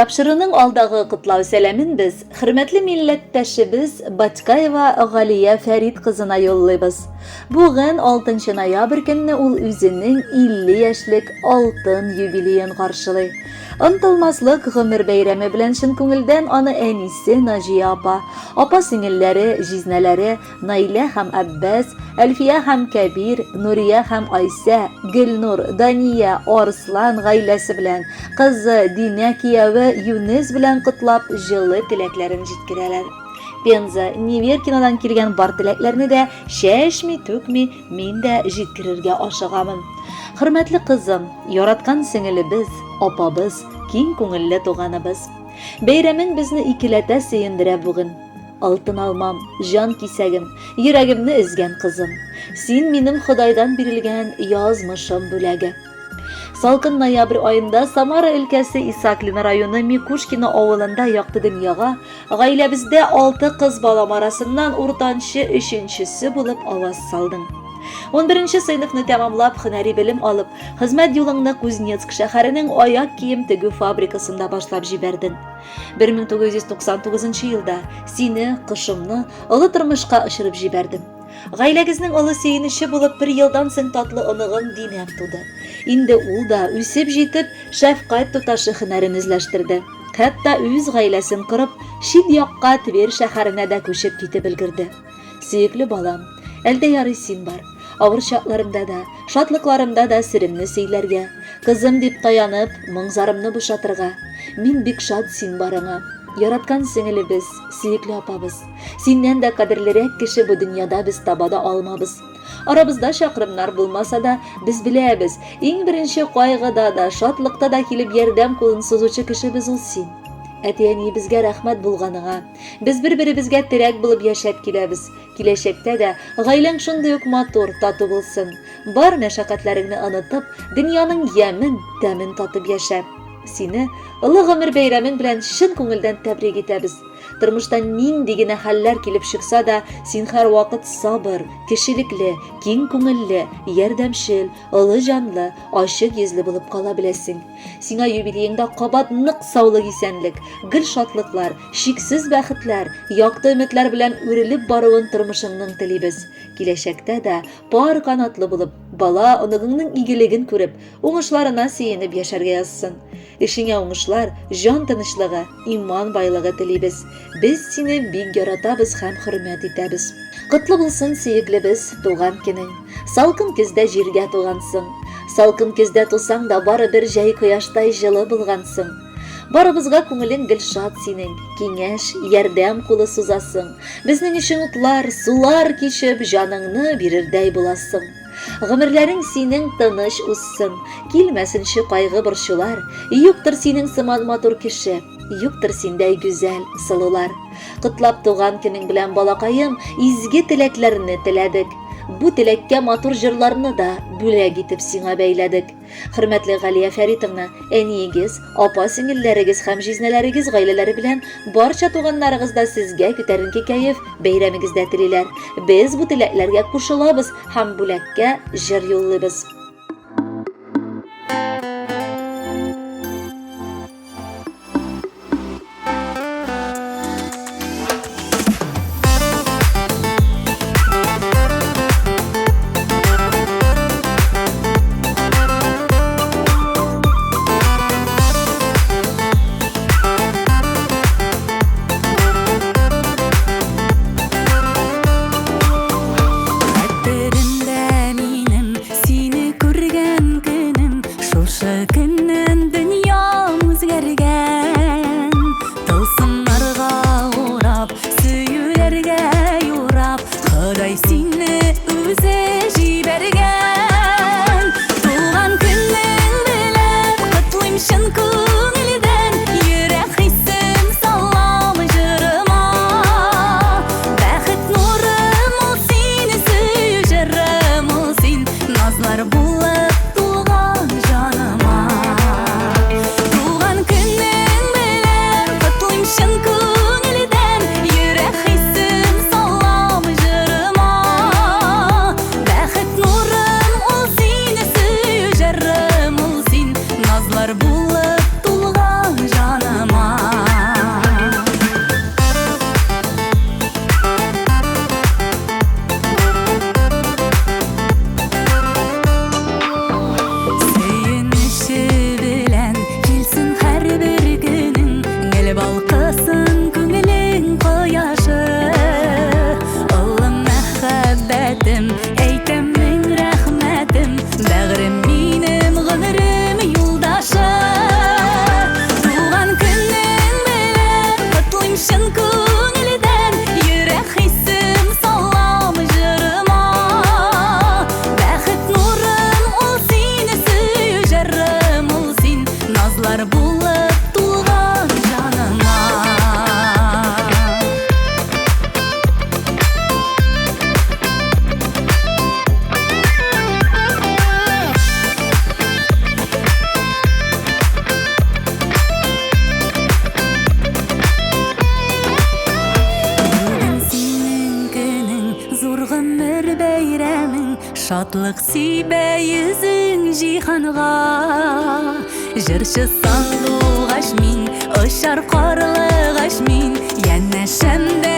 Тапшырының алдагы кытлау сәламен без хөрмәтле милләттәшебез Баткаева Галия Фәрит кызына юллыйбыз. Бүген 6 ноябрь көнне ул үзенең 50 яшьлек алтын юбилеен каршылый. Онтылмаслык гомер бәйрәме белән чын күңелдән аны әнисе Наҗия апа сеңелләре, җизнәләре Наилә һәм Аббас, Әлфия һәм Кәбир, Нурия һәм Айсә, Гөлнур, Дания, Арслан гаиләсе белән, кызы Динә кияве Юнес белән котлап җылы теләкләрен җиткерәләр. Пенза, Неверкинадан килгән бар теләкләрне дә шәшми, түкми, мин дә җиткерергә ашыгамын. Хөрмәтле кызым, яраткан сеңелебез, апабыз, киң күңелле туганыбыз. Бәйрәмең безне икеләтә сөендерә бүген. Алтын алмам, жан кисәгем, йөрәгемне өзгән кызым. Син минем Худайдан бирелгән язмышым бүләге. Салкын ноябрь айында Самара өлкәсе Исаклина районы Микушкино авылында якты дөньяга гаиләбездә 6 кыз балам арасыннан уртанчы 3-нчесе булып аваз салдың. 11 сыйныфны тәмамлап, һөнәри белем алып, хезмәт юлыңны Кузнецк шәһәренең аяк кием тегү фабрикасында башлап җибәрдең. 1999 елда сине, кышымны, олы тормышка очырып җибәрдем. Гаиләгезнең олы сөенече булып 1 елдан соң татлы оныгым Динәм туды. Инде ул да үсеп җитеп, шәфкать туташы һөнәрен үзләштерде. Хәтта үз гаиләсен корып, чит якка Тверь шәһәренә дә күчеп китеп өлгерде. Сөекле балам, әлдә ярый син бар. Авыр чакларымда да, шатлыкларымда да серемне сөйләргә, кызым дип таянып, моңзарымны бушатырга. Мин бик шат син барыңа. Яраткан сеңелебез, сөекле апабыз. Синнән дә кадерлерәк кеше бу дөньяда без таба да алмабыз. Арабызда чакрымнар булмаса да, без беләбез, иң беренче кайгыда да, шатлыкта да килеп ярдәм кулын сузучы кешебез ул син. Әти-әни безгә рәхмәт булганыңа, без бер-беребезгә терәк булып яшәп киләбез. Киләчәктә дә гаиләң шундый ук матур, тату булсын. Бар мәшәкатьләреңне онытып, дөньяның ямен, тәмен татып яшә. Сине олы гомер бәйрәмең белән чын күңелдән тәбрик итәбез. Тормыштан нинди генә хәлләр килеп чыкса да, син һәрвакыт сабыр, кешелекле, киң күңелле, ярдәмчел, олы җанлы, ачык йөзле булып кала беләсең. Сиңа юбилееңдә кабат нык саулык исәнлек, гел шатлыклар, чиксез бәхетләр, якты өметләр белән үрелеп баруын тормышыңның телибез. Киләчәктә дә пар канатлы булып, бала оныгыңның игелеген күреп, уңышларына сөенеп яшәргә язсын. Эшеңә уңышлар, җан тынычлыгы, иман байлыгы телибез. Без сине бик яратабыз һәм хөрмәт итәбез. Котлы булсын сөеклебез туган көнең. Салкын көздә җиргә тугансың. Салкын көздә тусаң да барыбер җәй кояштай җылы булгансың. Барыбызга күңелең гел шат синең, киңәш, ярдәм кулы сузасың. Безнең өчен утлар, сулар кичеп, җаныңны бирердәй буласың. Гомерләрең синең тыныч уссын, килмәсенче кайгы борчулар, юктыр синең сыман матур кеше, юктыр синдәй гүзәл сылулар. Котлап туган көнең белән балакаем, изге теләкләрне теләдек. Бу теләккә матур җырларны да бүләк итеп сиңа бәйләдек. Хөрмәтле Галия Фәритовна, әниегез, апа сеңелләрегез һәм җизнәләрегез гаиләләре белән барча туганнарыгыз да сезгә күтәренке кәеф бәйрәмегездә телиләр. Без бу теләкләргә кушылабыз һәм бүләккә җыр юллыйбыз. Булып туган җаныма Аңлык сибә йөзең җиһанга. Җырчы сандугач мин, очар карлыгач мин, янәшәмдә